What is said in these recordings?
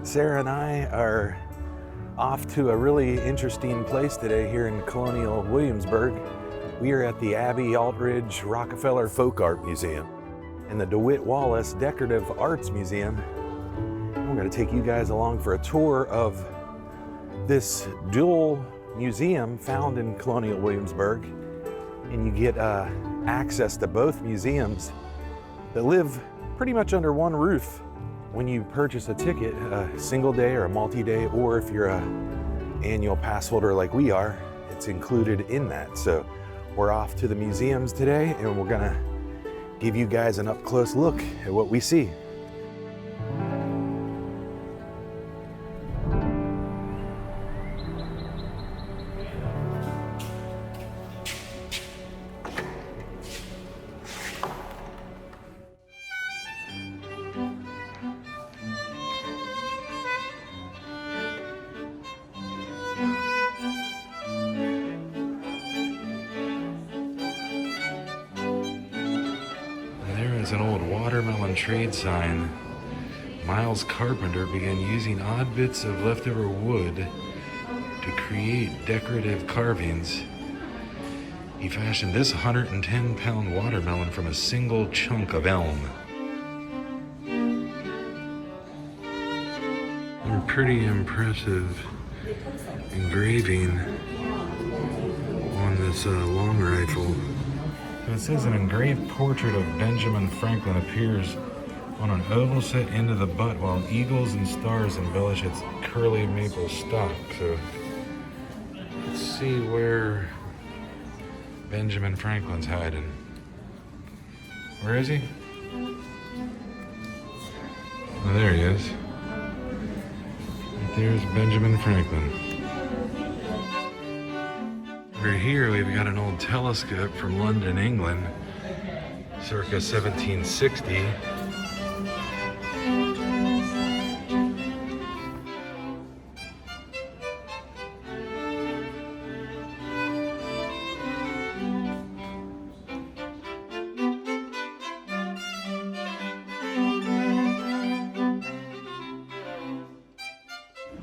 Sarah and I are off to a really interesting place today here in Colonial Williamsburg. We are at the Abbey Aldridge Rockefeller Folk Art Museum and the DeWitt Wallace Decorative Arts Museum. And we're going to take you guys along for a tour of this dual museum found in Colonial Williamsburg. And you get access to both museums that live pretty much under one roof when you purchase a ticket, a single day or a multi-day, or if you're an annual pass holder like we are, it's included in that. So we're off to the museums today and we're gonna give you guys an up-close look at what we see. An old watermelon trade sign. Miles Carpenter began using odd bits of leftover wood to create decorative carvings. He fashioned this 110-pound watermelon from a single chunk of elm. A pretty impressive engraving on this long rifle. It says an engraved portrait of Benjamin Franklin appears on an oval set into the butt while eagles and stars embellish its curly maple stock. So let's see where Benjamin Franklin's hiding. Where is he? Oh, there he is. Right there's Benjamin Franklin. Over here we've got an old telescope from London, England, circa 1760.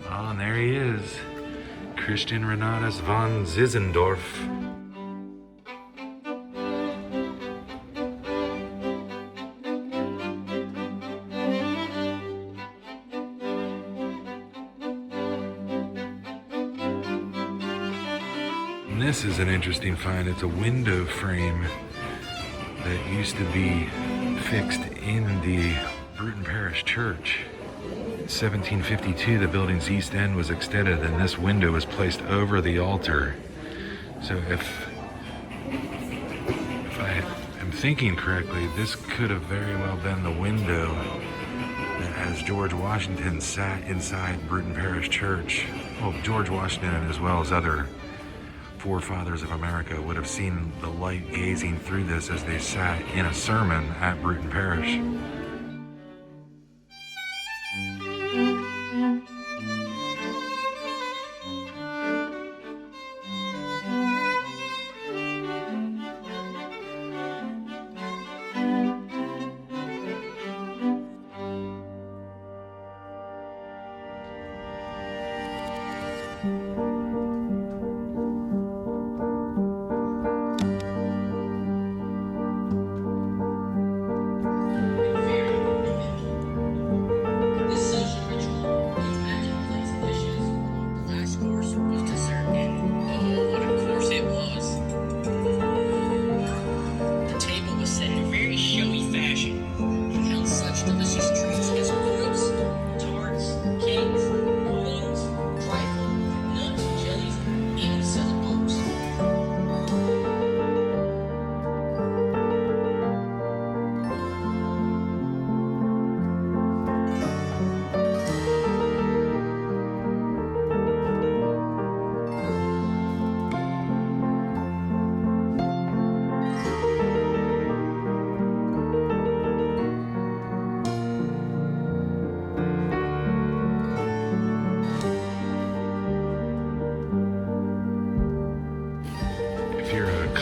Ah, and there he is. Christian Renatus von Zinzendorf. And this is an interesting find. It's a window frame that used to be fixed in the Bruton Parish Church. 1752, the building's east end was extended and this window was placed over the altar. So if I am thinking correctly, this could have very well been the window that as George Washington sat inside Bruton Parish Church, well, George Washington as well as other forefathers of America would have seen the light gazing through this as they sat in a sermon at Bruton Parish.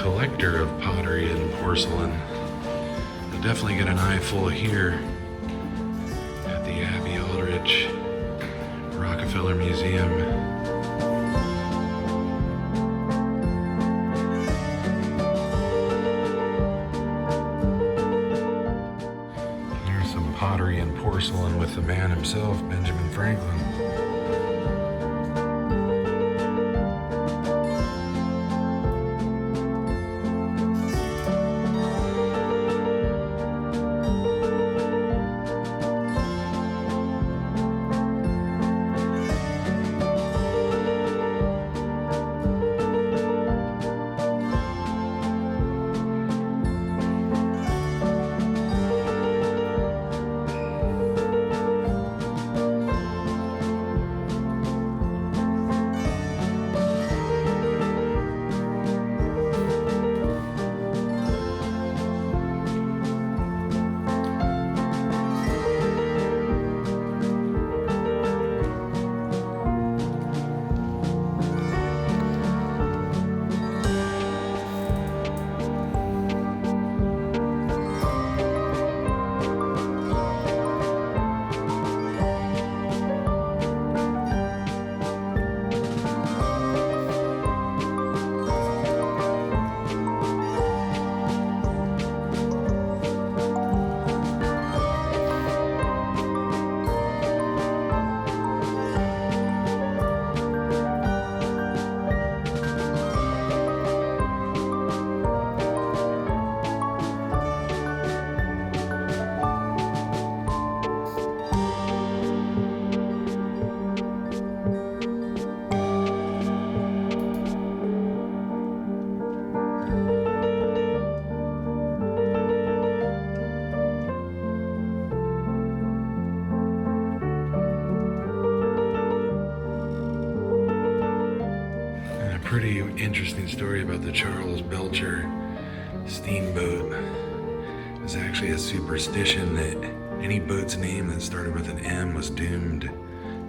collector of pottery and porcelain, you'll definitely get an eye full here at the Abbey Aldridge Rockefeller Museum. There's some pottery and porcelain with the man himself, Benjamin Franklin. Pretty interesting story about the Charles Belcher steamboat. It was actually a superstition that any boat's name that started with an M was doomed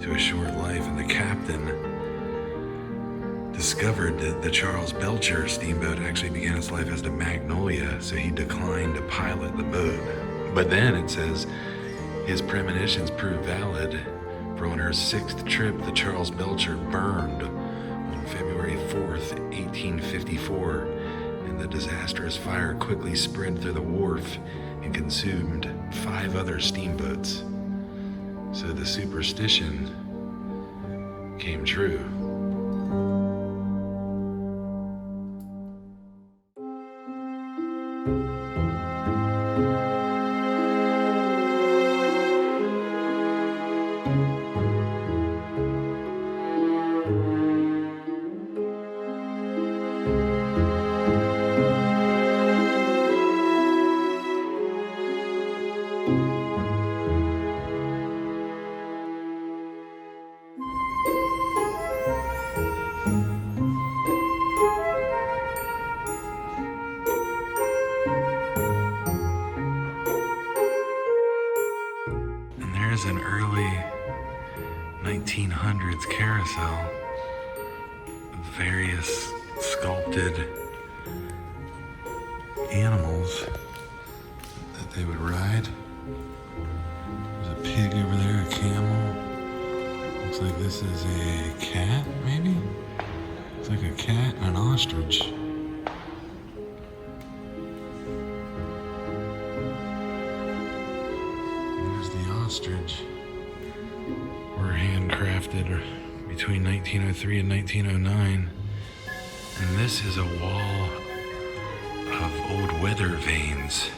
to a short life, and the captain discovered that the Charles Belcher steamboat actually began its life as the Magnolia, so he declined to pilot the boat. But then it says his premonitions proved valid, for on her 6th trip the Charles Belcher burned February 4th, 1854, and the disastrous fire quickly spread through the wharf and consumed 5 other steamboats. So the superstition came true. There's an early 1900s carousel with various sculpted animals that they would ride. There's a pig over there, a camel. Looks like this is a cat, maybe? It's like a cat and an ostrich. Ostrich were handcrafted between 1903 and 1909, and this is a wall of old weather vanes.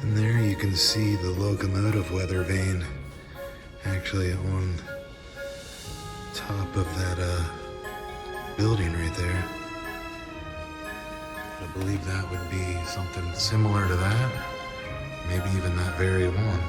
And there you can see the locomotive weather vane actually on top of that building right there. I believe that would be something similar to that, maybe even that very one.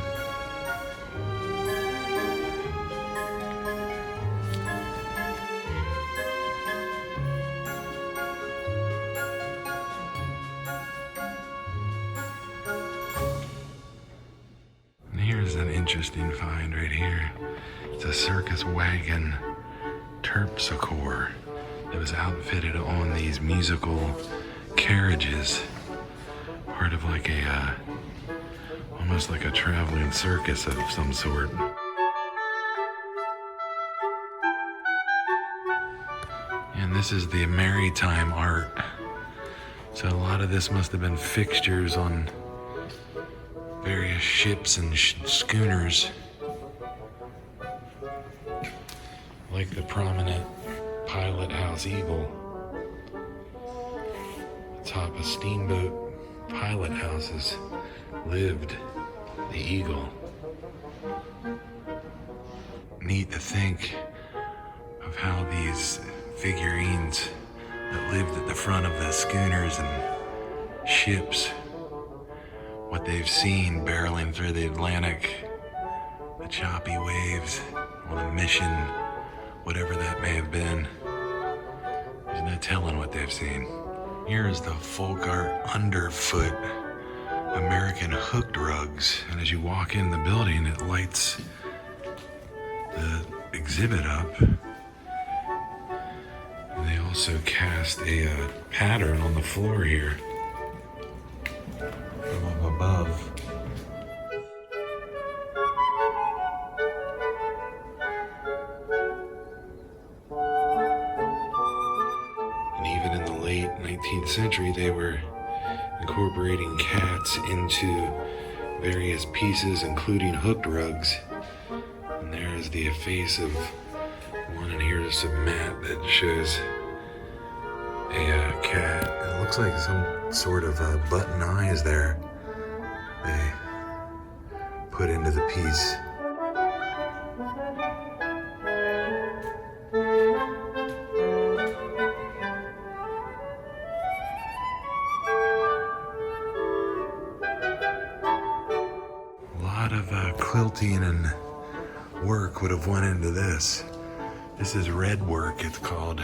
And here's an interesting find right here. It's a circus wagon terpsichore that was outfitted on these musical carriages, part of like a almost like a traveling circus of some sort. And this is the maritime art. So a lot of this must have been fixtures on various ships and schooners, like the prominent pilot house eagle atop a steamboat pilot houses lived the eagle. Neat to think of how these figurines that lived at the front of the schooners and ships, what they've seen barreling through the Atlantic, the choppy waves on a mission, whatever that may have been. There's no telling what they've seen. Here is the folk art underfoot American hooked rugs, and as you walk in the building, it lights the exhibit up. And they also cast a pattern on the floor here from up above. And even in the late 19th century, they were incorporating cats into various pieces, including hooked rugs. And there is the face of one, and here's a mat that shows a cat. It looks like some sort of button eyes there they put into the piece. A lot of quilting and work would have went into this. This is red work, it's called.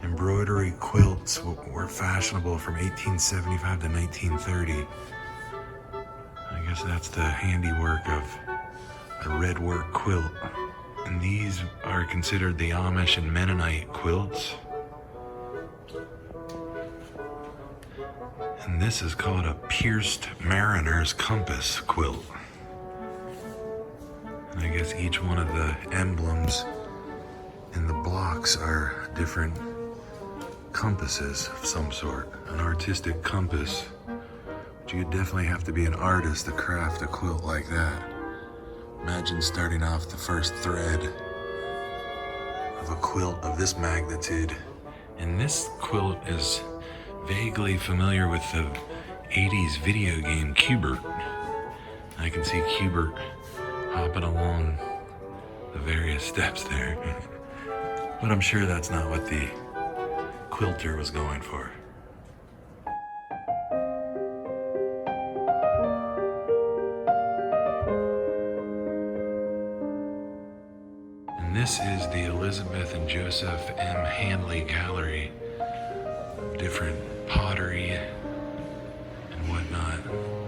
Embroidery quilts were fashionable from 1875 to 1930. I guess that's the handiwork of a red work quilt. And these are considered the Amish and Mennonite quilts. And this is called a pierced mariner's compass quilt. And I guess each one of the emblems in the blocks are different compasses of some sort. An artistic compass. But you'd definitely have to be an artist to craft a quilt like that. Imagine starting off the first thread of a quilt of this magnitude. And this quilt is vaguely familiar with the 80s video game Q*bert. I can see Q*bert hopping along the various steps there. But I'm sure that's not what the quilter was going for. And this is the Elizabeth and Joseph M. Handley Gallery of different pottery and whatnot.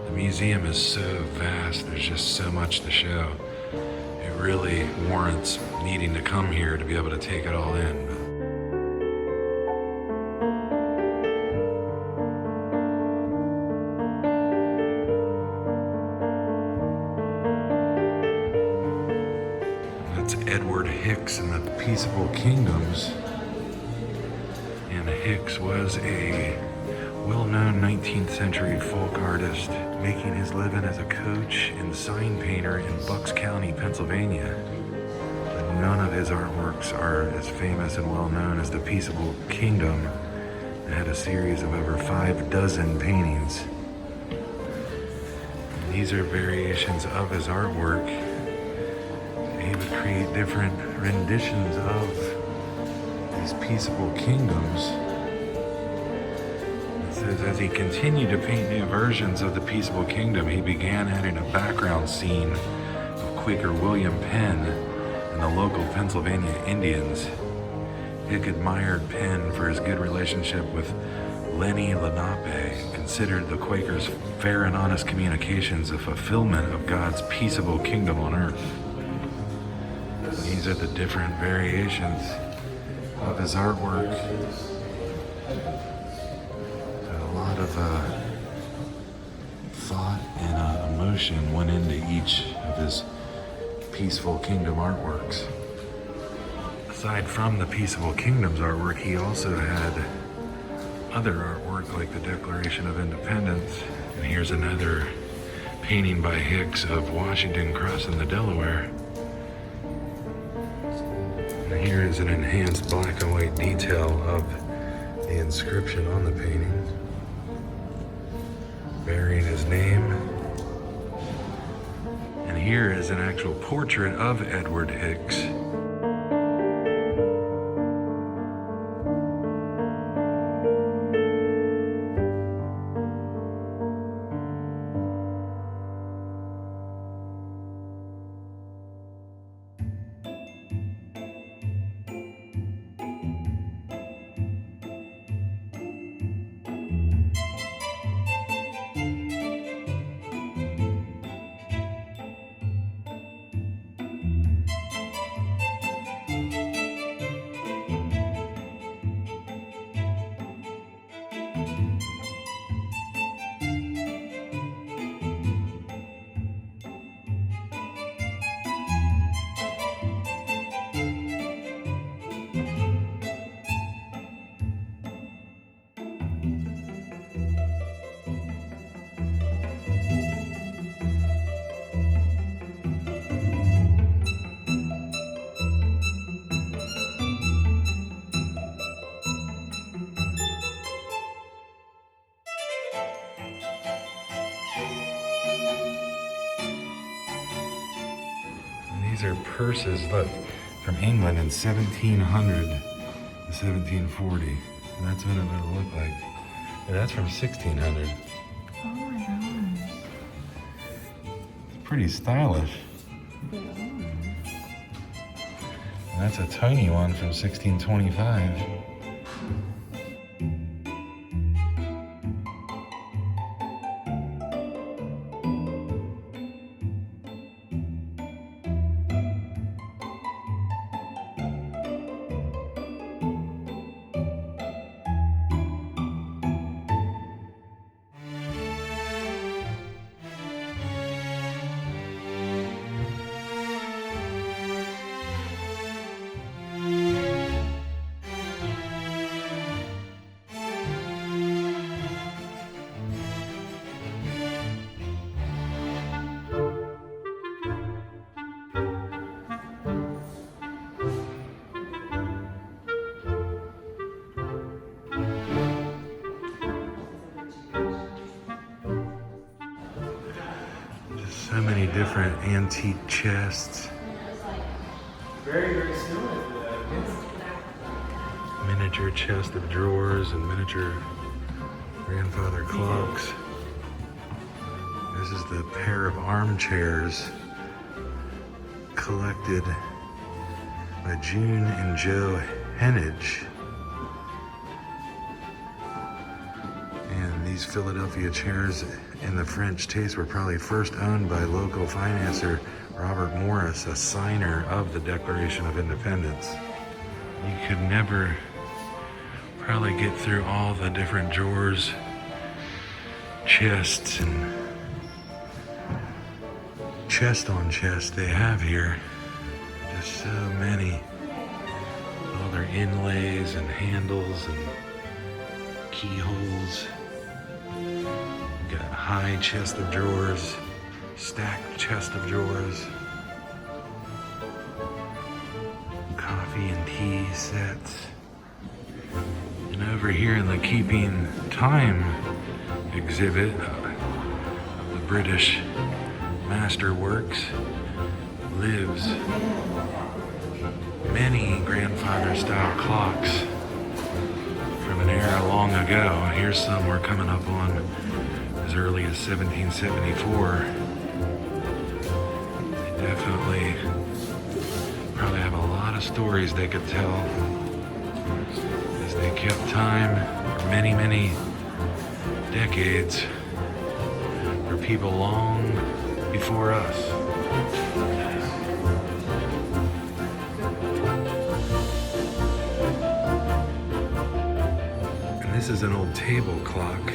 The museum is so vast, there's just so much to show. It really warrants needing to come here to be able to take it all in. That's Edward Hicks and the Peaceable Kingdoms. And Hicks was a well-known 19th century folk artist, making his living as a coach and sign painter in Bucks County, Pennsylvania. But none of his artworks are as famous and well-known as the Peaceable Kingdom. It had a series of over 6 paintings. And these are variations of his artwork. He would create different renditions of these peaceable kingdoms. As he continued to paint new versions of the Peaceable Kingdom, he began adding a background scene of Quaker William Penn and the local Pennsylvania Indians. Hick admired Penn for his good relationship with Lenny Lenape and considered the Quakers' fair and honest communications a fulfillment of God's peaceable kingdom on earth. These are the different variations of his artwork. A lot of thought and emotion went into each of his Peaceful Kingdom artworks. Aside from the Peaceful Kingdoms artwork, he also had other artwork like the Declaration of Independence. And here's another painting by Hicks of Washington crossing the Delaware. And here is an enhanced black and white detail of the inscription on the painting, bearing his name. And here is an actual portrait of Edward Hicks. These are purses, look, from England in 1700 to 1740. And that's what it would look like. And that's from 1600. Oh my gosh. It's pretty stylish. They are. And that's a tiny one from 1625. So many different antique chests. Very similar to that. Miniature chest of drawers and miniature grandfather clocks. This is the pair of armchairs collected by June and Joe Hennage. And these Philadelphia chairs in the French taste were probably first owned by local financier Robert Morris, a signer of the Declaration of Independence. You could never probably get through all the different drawers, chests, and chest on chest they have here. Just so many. All their inlays and handles and keyholes. Got a high chest of drawers, stacked chest of drawers, coffee and tea sets. And over here in the Keeping Time exhibit of the British masterworks lives many grandfather style clocks from an era long ago. Here's some we're coming up on as early as 1774. They definitely probably have a lot of stories they could tell as they kept time for many, many decades for people long before us. is an old table clock.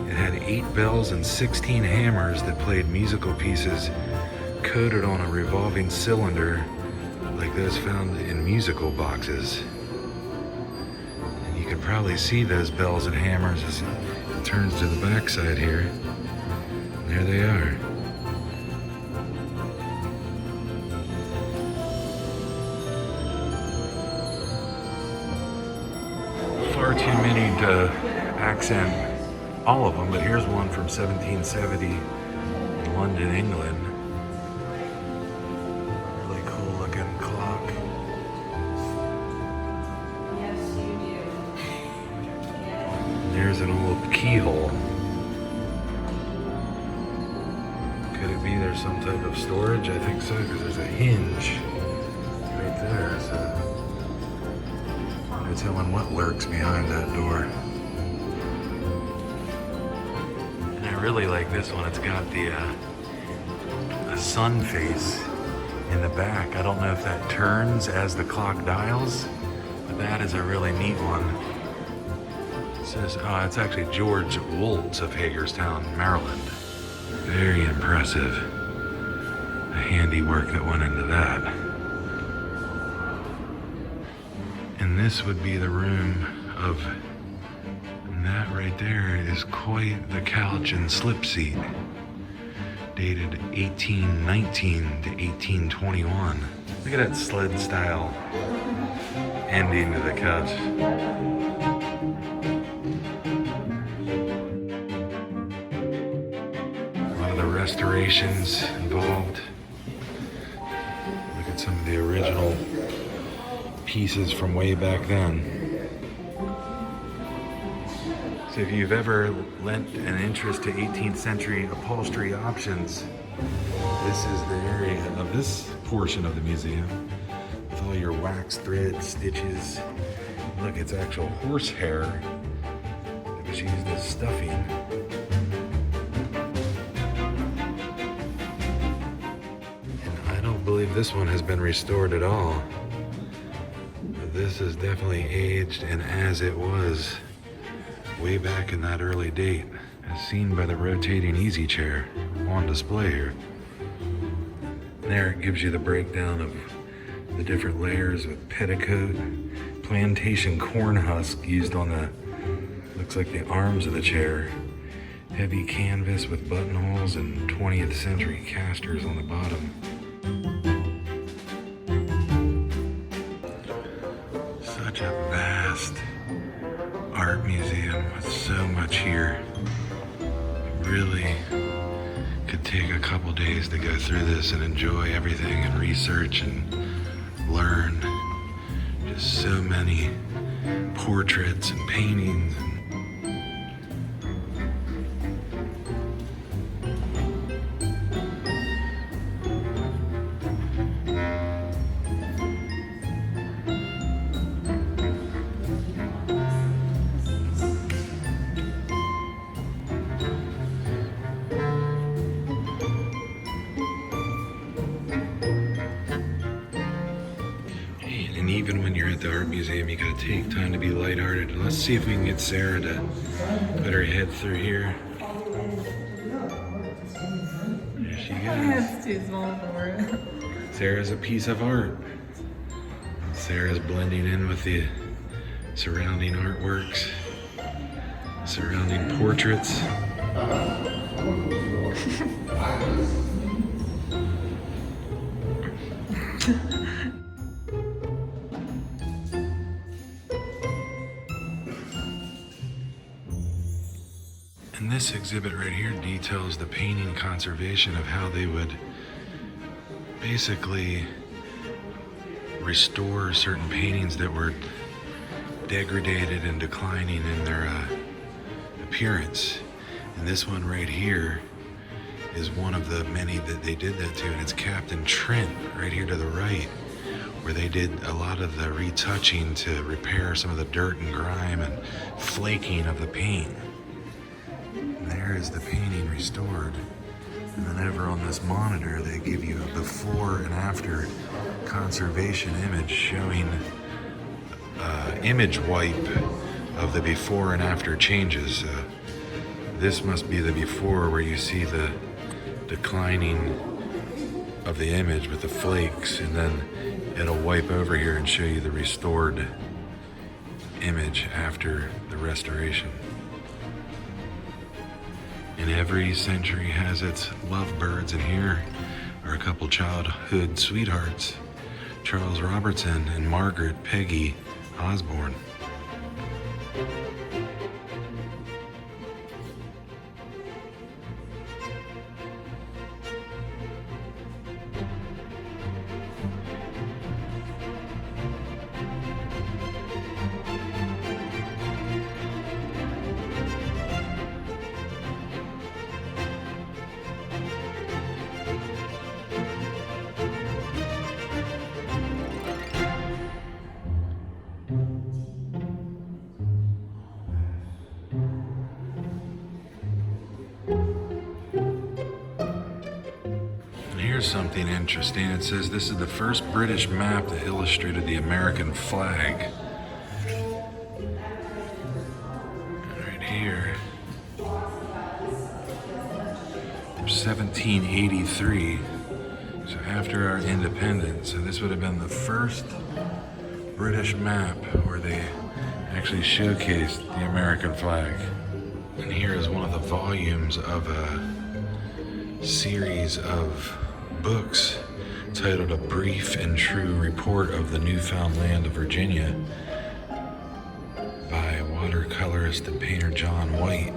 It had 8 bells and 16 hammers that played musical pieces coated on a revolving cylinder like those found in musical boxes. And you can probably see those bells and hammers as it turns to the backside here. And there they are. Far too many to accent all of them, but here's one from 1770 in London, England. Really cool looking clock. Yes, you do. There's an old keyhole. Could it be there's some type of storage? I think so, because there's a hinge right there. So no telling what lurks behind that door. And I really like this one. It's got the a sun face in the back. I don't know if that turns as the clock dials, but that is a really neat one. It says, oh, it's actually George Woltz of Hagerstown, Maryland. Very impressive. The handiwork that went into that. And this would be the room of, and that right there is quite the couch and slip seat. Dated 1819 to 1821. Look at that sled style ending to the couch. A lot of the restorations involved. Look at some of the original pieces from way back then. So if you've ever lent an interest to 18th century upholstery options, this is the area of this portion of the museum with all your wax thread stitches. Look, it's actual horsehair that was used as stuffing. And I don't believe this one has been restored at all. But this is definitely aged and as it was way back in that early date, as seen by the rotating easy chair on display here. There it gives you the breakdown of the different layers with petticoat, plantation corn husk used on the, looks like the arms of the chair, heavy canvas with buttonholes and 20th century casters on the bottom. Such a vast art museum with so much here. Really could take a couple days to go through this and enjoy everything and research and learn. Just so many portraits and paintings. And even when you're at the art museum, you gotta take time to be lighthearted. And let's see if we can get Sarah to put her head through here. There she goes. It's too small for it. Sarah's a piece of art. Sarah's blending in with the surrounding artworks, surrounding portraits. And this exhibit right here details the painting conservation of how they would basically restore certain paintings that were degraded and declining in their appearance. And this one right here is one of the many that they did that to, and it's Captain Trent right here to the right, where they did a lot of the retouching to repair some of the dirt and grime and flaking of the paint. And there is the painting restored. And then over on this monitor, they give you a before and after conservation image showing image wipe of the before and after changes. This must be the before, where you see the declining of the image with the flakes, and then it'll wipe over here and show you the restored image after the restoration. And every century has its lovebirds, and here are a couple childhood sweethearts, Charles Robertson and Margaret Peggy Osborne. Here's something interesting. It says this is the first British map that illustrated the American flag. Right here. 1783. So after our independence. So this would have been the first British map where they actually showcased the American flag. And here is one of the volumes of a series of books titled A Brief and True Report of the Newfound Land of Virginia by watercolorist and painter John White.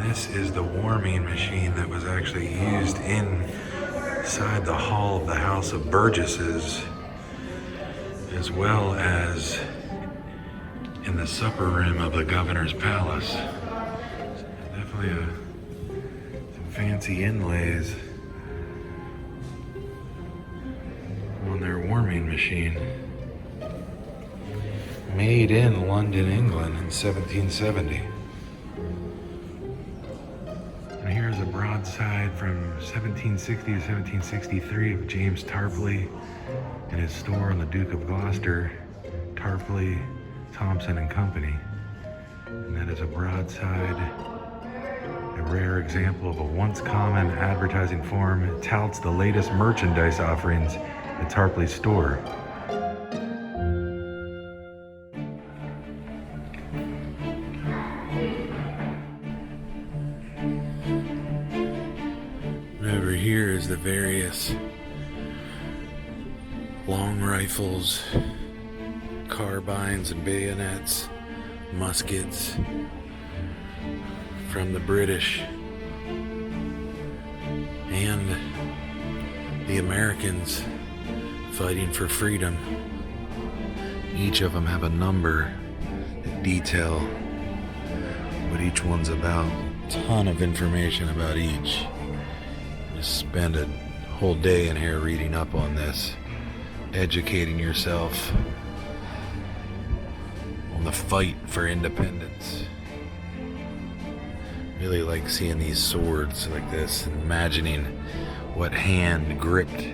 This is the warming machine that was actually used inside the hall of the House of Burgesses, as well as in the supper room of the governor's palace. Definitely some fancy inlays on their warming machine. Made in London, England in 1770. And here's a broadside from 1760 to 1763 of James Tarpley and his store on the Duke of Gloucester, Tarpley, Thompson and Company. And that is a broadside, a rare example of a once common advertising form. It touts the latest merchandise offerings at Tarpley's store. Over here is the various long rifles, carbines and bayonets, muskets from the British and the Americans fighting for freedom. Each of them have a number that detail what each one's about. Ton of information about each. Just spend a whole day in here reading up on this, educating yourself on the fight for independence. Really like seeing these swords like this and imagining what hand gripped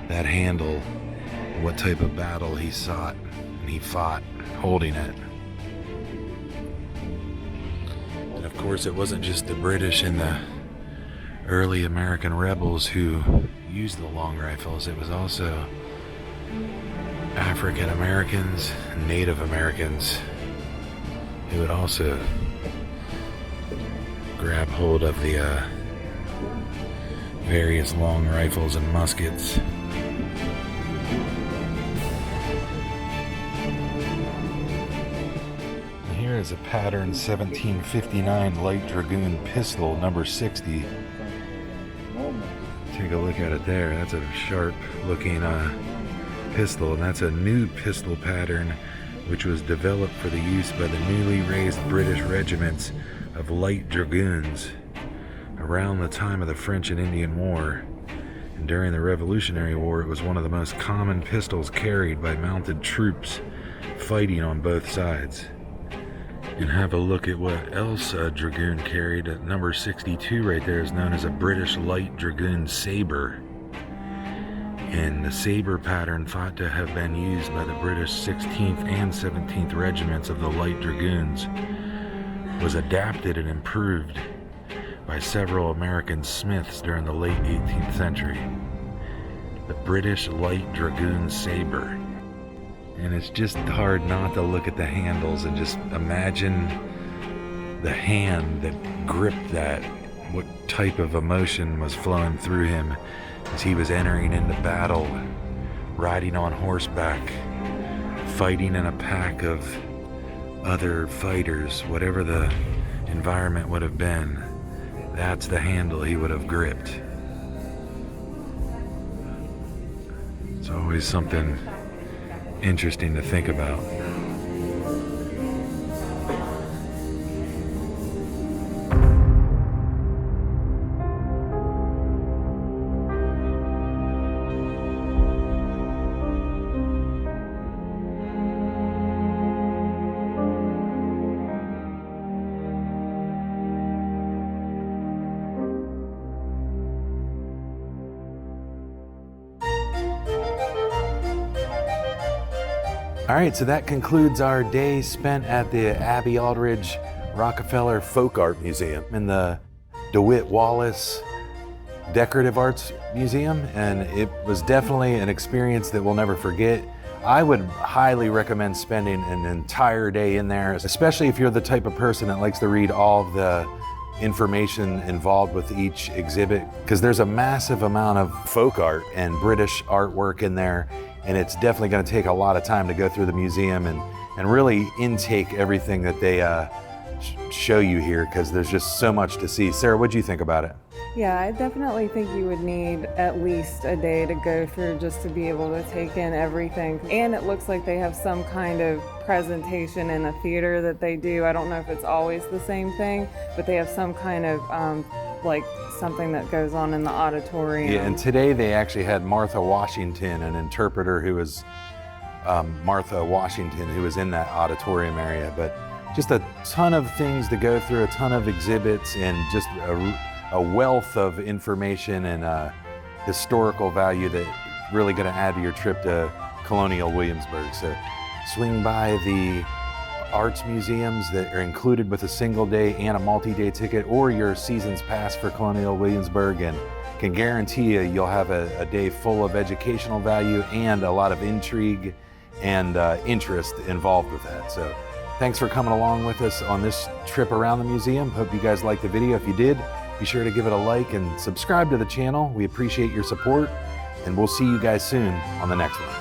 that handle and what type of battle he sought and he fought holding it. And of course it wasn't just the British and the early American rebels who used the long rifles. It was also African Americans and Native Americans who would also grab hold of the various long rifles and muskets. And here is a pattern 1759 light dragoon pistol, number 60. Take a look at it there. That's a sharp looking pistol, and that's a new pistol pattern which was developed for the use by the newly raised British regiments of light dragoons around the time of the French and Indian War. And during the Revolutionary War, it was one of the most common pistols carried by mounted troops fighting on both sides. And have a look at what else a dragoon carried. At number 62 right there is known as a British light dragoon saber. And the saber pattern thought to have been used by the British 16th and 17th regiments of the light dragoons was adapted and improved by several American smiths during the late 18th century. The British light dragoon saber. And it's just hard not to look at the handles and just imagine the hand that gripped that, what type of emotion was flowing through him as he was entering into battle, riding on horseback, fighting in a pack of other fighters, whatever the environment would have been. That's the handle he would have gripped. It's always something interesting to think about. All right, so that concludes our day spent at the Abbey Aldridge Rockefeller Folk Art Museum in the DeWitt Wallace Decorative Arts Museum, and it was definitely an experience that we'll never forget. I would highly recommend spending an entire day in there, especially if you're the type of person that likes to read all of the information involved with each exhibit, because there's a massive amount of folk art and British artwork in there. And it's definitely going to take a lot of time to go through the museum and really intake everything that they show you here, because there's just so much to see. Sarah, what do you think about it? Yeah, I definitely think you would need at least a day to go through just to be able to take in everything. And it looks like they have some kind of presentation in a theater that they do. I don't know if it's always the same thing, but they have some kind of like something that goes on in the auditorium. Yeah, and today they actually had Martha Washington, an interpreter who was Martha Washington, who was in that auditorium area. But just a ton of things to go through, a ton of exhibits, and just a wealth of information and historical value that really going to add to your trip to Colonial Williamsburg. So swing by the arts museums that are included with a single day and a multi-day ticket, or your season's pass for Colonial Williamsburg, and can guarantee you'll have a day full of educational value and a lot of intrigue and interest involved with that. So thanks for coming along with us on this trip around the museum. Hope you guys liked the video. If you did, be sure to give it a like and subscribe to the channel. We appreciate your support, and we'll see you guys soon on the next one.